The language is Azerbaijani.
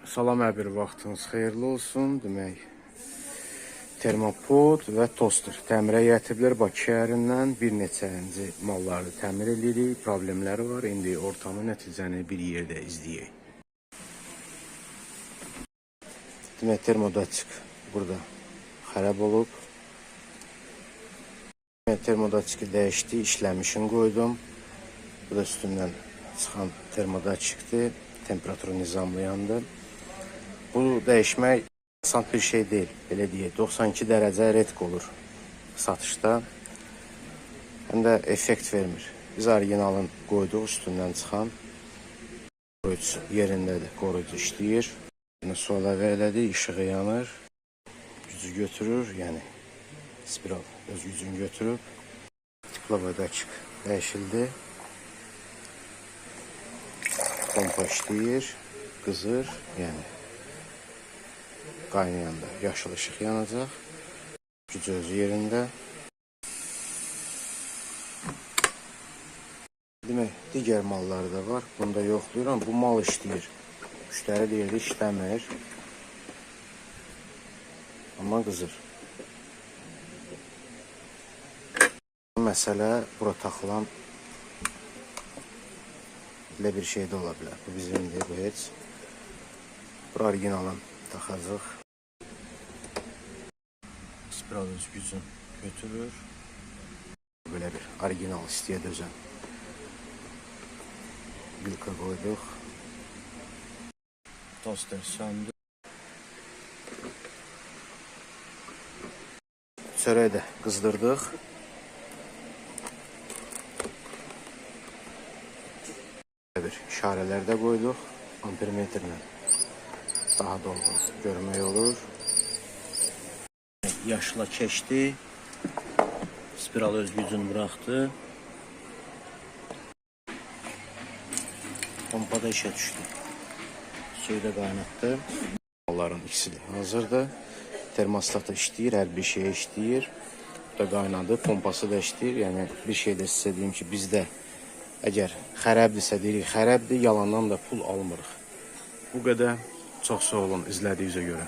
Salam, hər bir vaxtınız xeyirli olsun. Demək, termopod və toster təmirə gətiriblər Bakı şəhərindən. Bir neçənci malları təmir edirik. Problemləri var. İndi ortamı nəticəni bir yerdə izləyək. Demək, termodaçik burada xərab olub. Termodaçiki dəyişdi, işləmişini qoydum. Bu da üstündən çıxan termodaçikdir. Temperaturu nizamlayandır. Bu dəyişmək asan bir şey deyil. Belə deyək, 92 dərəcə retk olur satışda. Həm də effekt vermir. Biz orijinalın qoyduq, üstündən çıxan qoruyucu yerindədir. Qoruyucu işləyir. Su əlavə elədi, işığı yanır. Gücü götürür, yəni spiral öz gücünü götürüb. Diplomatik dəyişildi. Pompa işləyir, qızır, yəni qaynayanda yaşıl ışıq yanacaq. Gücü özü yerində. Demək, digər malları da var. Bunda yoxlayıram. Bu mal işləyir. Müştəri deyirdi, işləmir. Amma qızır. Məsələ bura taxılan belə bir şey də ola bilər. Bu bizimdir, bu heç. Bu orijinalın taxacaq. Spiral öz gücünü götürür. Belə bir orijinal istəyə dözən bilka qoyduq. Toster söndü. Çörəyi də qızdırdıq. Bir işarələr də qoyduq. Ampermetrlə daha dolğun görmək olur. Yaşla keçdi. Spiral öz gücünü buraxdı. Pompa da işə düşdü. Suyu da qaynatdı. Malların ikisi də hazırdır. Termostat da işləyir, hər bir şey işləyir. Bu da qaynadı, pompası da işləyir. Yəni bir şey də sizə deyim ki, bizdə əgər xərəbdirsə deyirik, xərəbdir, yalandan da pul almırıq. Bu qədər. Çox sağ olun izlədiyinizə görə.